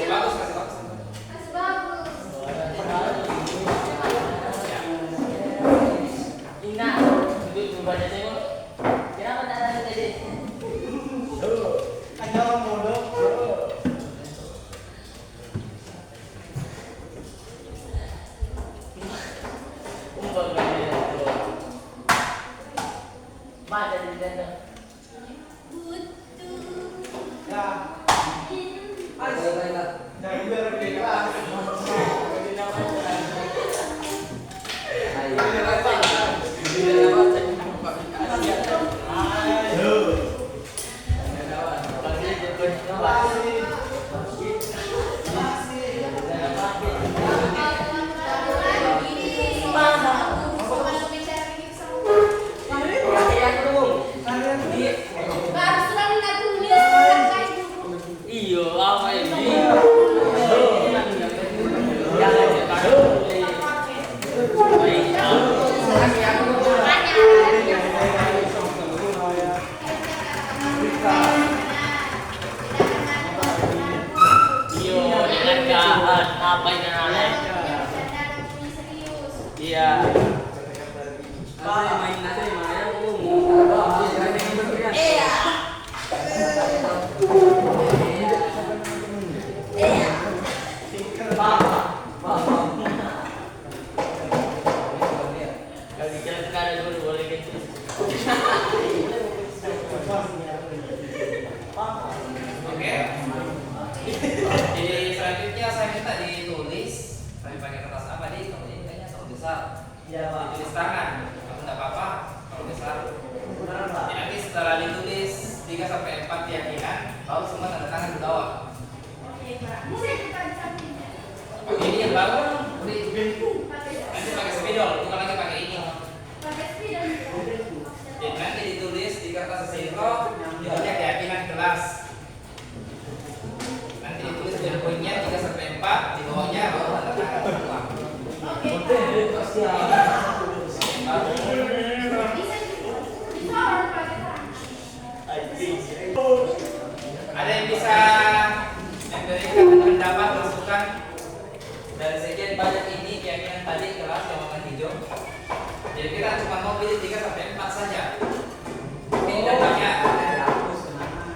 bagus, masih bagus. Masih bagus. Ya. Ina, itu baca semua. Kenapa tak ada tadi? Ada orang bodoh. Baca di sana. Ya. Jangan biar di kelas. Iyo, apa ini? Jangan iyo, dengan jahat apa yang aneh? Iya. Main nasi main Iya. Kalau kira-kira dulu boleh gitu. Oke. Jadi selanjutnya saya minta ditulis. Saya pakai kertas apa nih? Kalau ini kayaknya terlalu besar. Ditulis tangan. Kalau tidak apa-apa. Kalau besar. Jadi nanti setelah ditulis 3 sampai 4 keyakinan, baru semua tanda tangan di bawah. Oke, Pak. Bisa kita sampingnya. Ini yang baru. Nanti pakai spidol, bukan lagi pakai ini. Pakai spidol. Jadi nanti ditulis di kertas sesiro, judulnya keyakinan kelas. Nanti ditulis poin-poinnya 3 sampai 4, di bawahnya baru tanda tangan semua. Oke. Bisa orang pakai tangan. Ada yang bisa memberikan pendapat masukan dari sekian banyak ini keyakinan tadi kelas yang warna hijau. Jadi kita cuma mau pilih 3 sampai 4 saja. Ini datanya.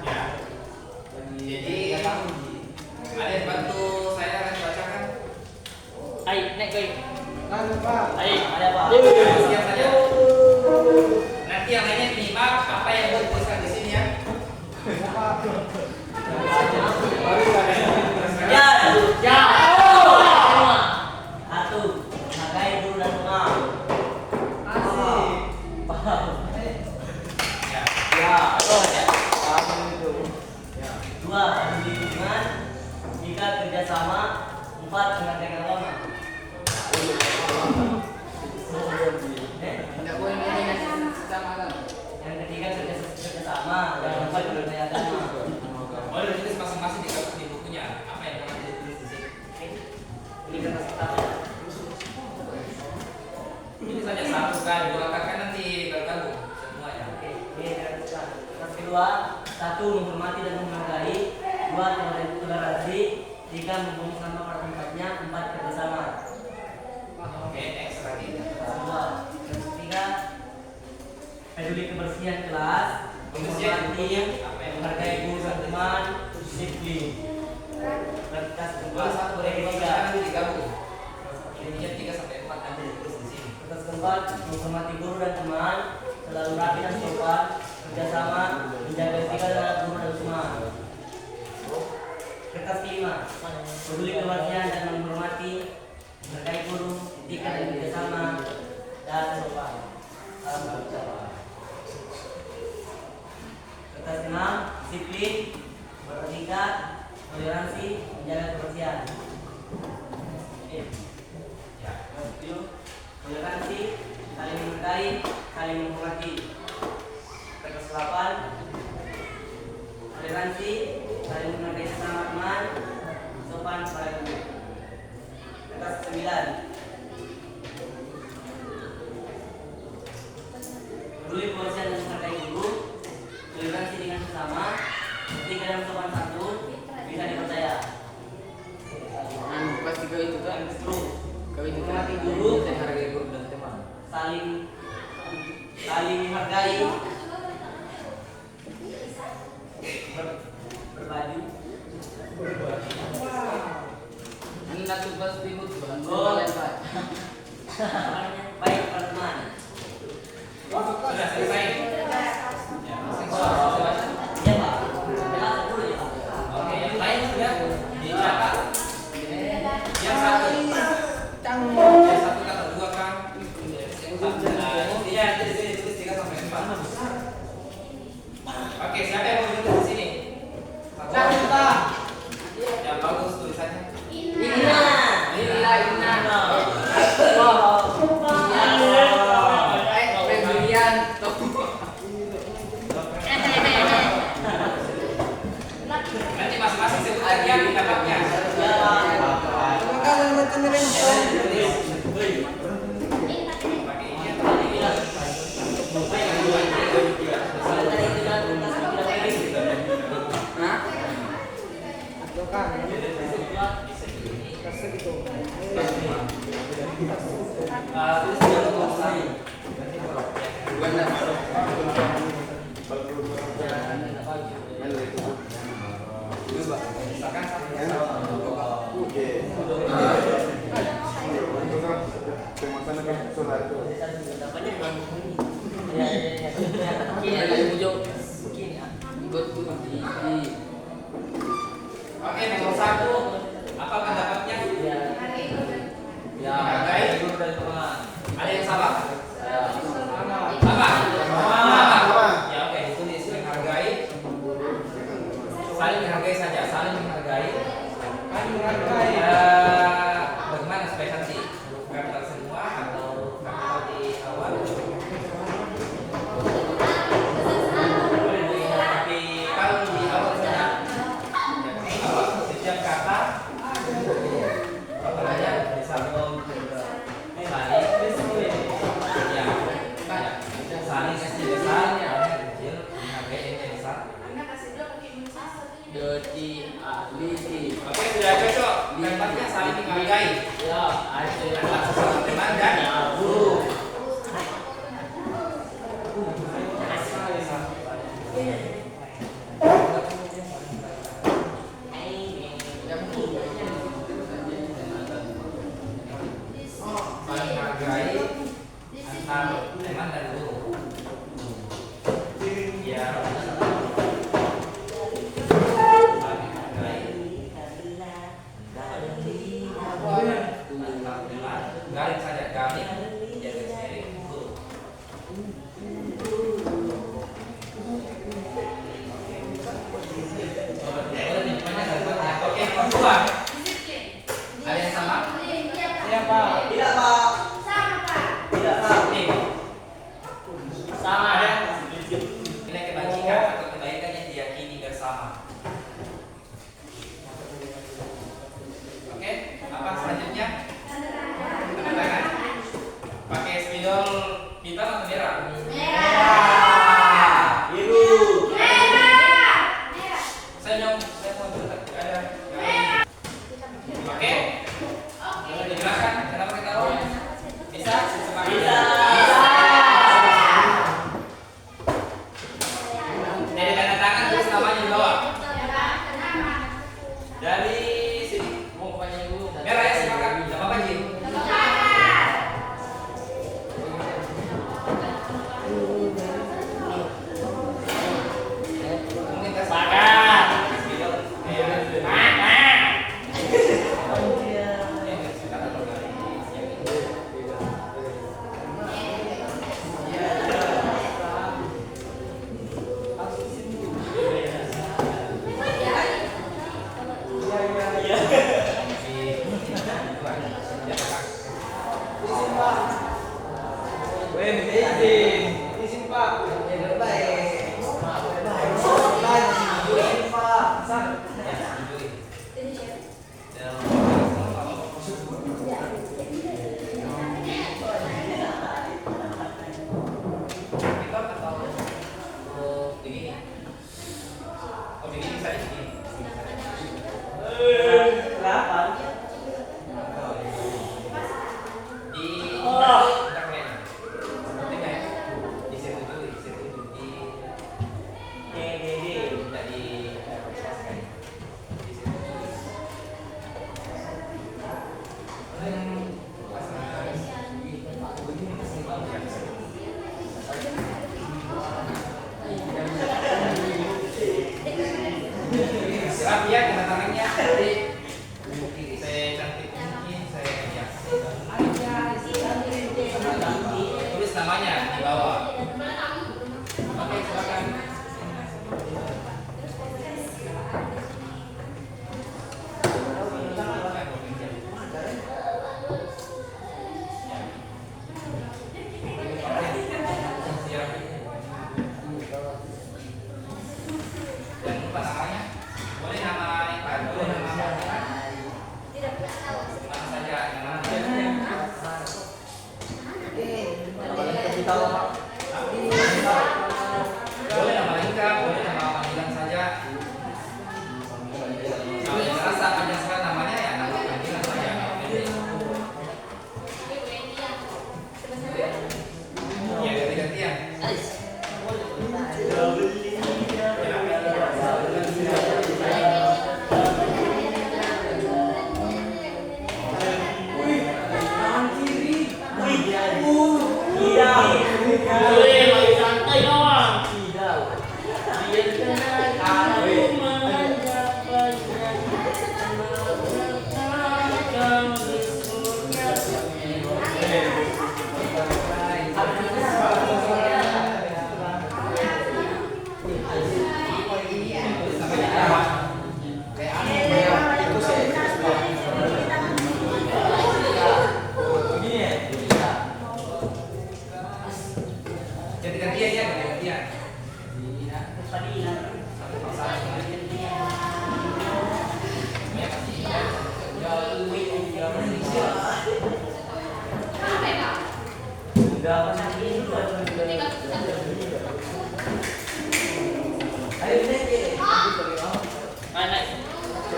Ya. Jadi ada yang bantu saya akan bacakan. Ayo, naik koi. Lalu Pak. Ayo, ada apa? Siap saja. Nanti yang lainnya menyimak apa yang gue tuliskan di sini ya. Ya, ya. Satu, hargai guru dan teman. Asik. Paham? Ya. Ya, terus. Paham itu. Ya. 2, peduli lingkungan. 3, kerjasama. 4, menghargai agama. Tidak boleh mendominasi sama kan? Yang ketiga kerjasama. Yang keempat menghargai agama. Boleh ditulis masing-masing di bukunya apa yang akan ditulis di sini. Ini kertas pertama. Ini saja 1 kan, 2 kan nanti bergabung semuanya. Oke, ini kertas kedua. 1, menghormati dan menghargai. 2, toleransi. 3, mempunyai sama pada tempatnya. 4, kerjasama. Oke, next lagi. Kedua, yang ketiga, peduli kebersihan kelas, Kebersihan bukunya menghormati, apa yang menghargai guru dan teman, disiplin. Kertas kedua, Kelas 1 boleh yang dibagi ketiga, digabung. Ininya 3 sampai 4 nanti ditulis di sini. kertas keempat, menghormati guru dan teman, selalu rapi dan sopan, kerjasama, menjaga etika terhadap guru dan teman. Kertas kelima, peduli kebersihan dan menghormati, menghargai guru, etika dan kerjasama, dan sopan. Salam berucap. Kertas keenam, disiplin, beretika, toleransi, menjaga kebersihan. Ya. Toleransi, saling menghargai, saling menghormati. Kertas 8, toleransi, saling menghargai sesama teman, sopan pada guru. Kertas 9, peduli kebersihan dan menghargai guru, toleransi dengan sesama, etika dan sopan santun, bisa dipercaya. Pasti kau itu kan? Kau itu kan? Menghormati guru, Saya hargai guru dan teman. saling menghargai, berbaju. Ini nanti pas ribut Bang. Oh. Lempar. Baik teman-teman. Sudah selesai. Ya, masing-masing. Ya Pak, jelas dulu ya Pak. Oke, yang lain sudah dicatat. Yang satu kata 2 kan. Nah, intinya nanti di sini tulis 3 sampai 4. Oke, siapa yang mau tulis di sini? Satu. Yang bagus tulisannya. Inna. Inna. Wow. Pemberian. Nanti masing-masing sebut aja pendapatnya. Kalau macam ini. Pakai ini atau pakai ini? Baik, yang kedua ini. Kalau tadi itu kan kertas tidak pilih. Hah? Itu kan. Bisa ini. Kasih gitu. Tulis 2 selesai. Benar. Misalkan Dapatnya bukan buku ini. Ya, ya, ya. Ada lagi bujau. Mungkin ya. Betul. Oke, nomor 1. Apa pendapatnya? Ya. Ya, baik. Guru dan teman. Ada yang salah? Ya. Sama. Sama. Ya, oke, ditulis menghargai. Saling menghargai saja, saling menghargai. Saling menghargai. Bagaimana supaya nanti? teman dan guru. Ya. Garing saja kami jaga sendiri guru. Oke, kedua. Ada yang sama? Iya Pak. Tidak, Pak. Sama Pak. Tidak, Pak. Nih, Sama. ada nilai kebajikan atau kebaikan yang diyakini bersama. Oke, apa selanjutnya? Tanda tangan. Pakai spidol hitam atau merah? Merah. Biru. Merah. Merah. Saya mau ada. Oke, dijelaskan kenapa kita tahu? Bisa? Bisa. Dari tanda tangan tulis namanya di bawah. Kenapa? Dari sini mau panjang dulu. Merah ya, silakan. Tidak apa-apa, Ji. Mungkin tes Sepakat. spidol. Iya. Izin Pak. Izin. Izin Pak. Baik. Izin Pak. San. Delapan. Siap ya, tanda tangannya. Jadi saya cantik mungkin saya tulis namanya di bawah. Oke, silakan. Jangan lupa namanya. Boleh nama Ipan, boleh nama Ipan. Mana saja nama. Boleh nama lengkap, boleh nama panggilan saja. Kalau yang merasa panjang sekali namanya ya nama panggilan saja. Ya, ganti-gantian. Ganti-gantian ya, ganti-gantian.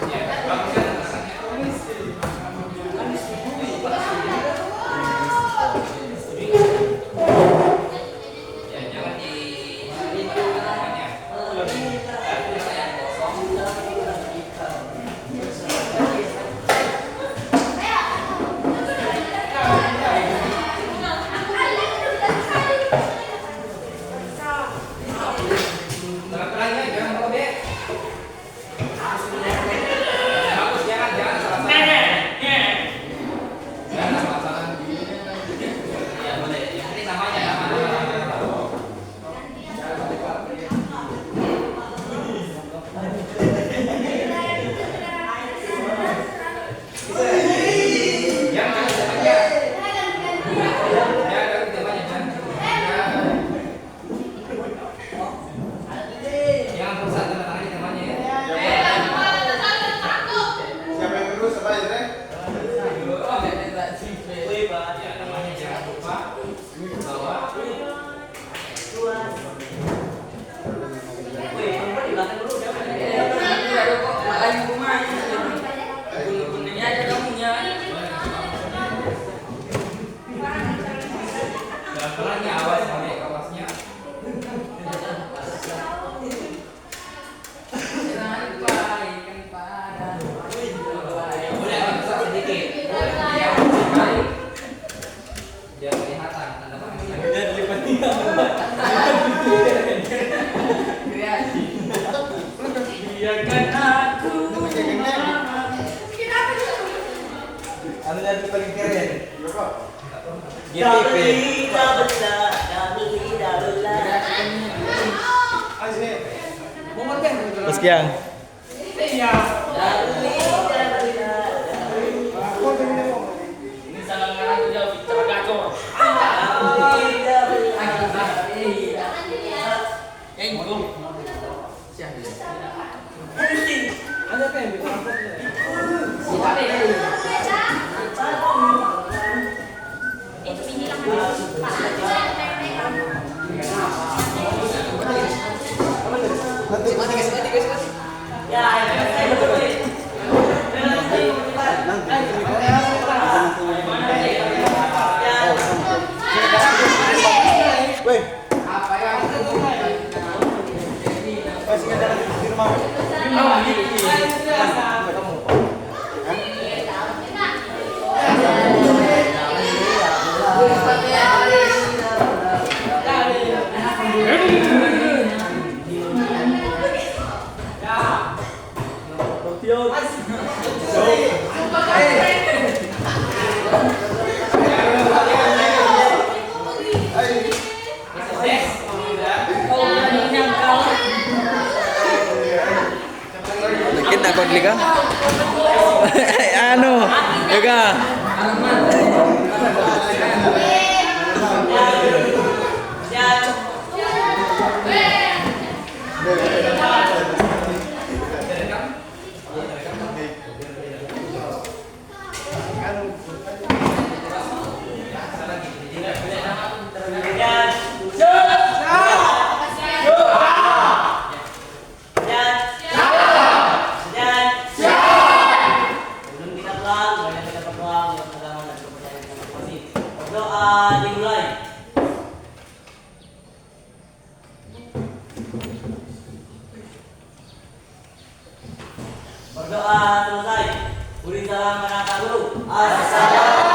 Ya, bagus ya tulisannya. Ya, jangan di tangannya. Yang kosong. awas pakai kawasnya. Boleh besar sedikit. Biar kelihatan tanda tangannya. Dan lipatnya. Kreasi. Biarkan aku. Anu jadi paling keren. Kami tidak benar, kami tidak benar. Ayo sini. Mau makan? Mas Kiang. Iya. Kami tidak benar. Kau pengen mau? Ini salah ngarang dia bicara gacor. Kami tidak benar. Ada apa yang Ya, Weh, apa yang masih ada di rumah? Mungkin takut liga. Anu, juga. Doa dimulai. Berdoa selesai. Beri salam kepada guru. Assalamualaikum.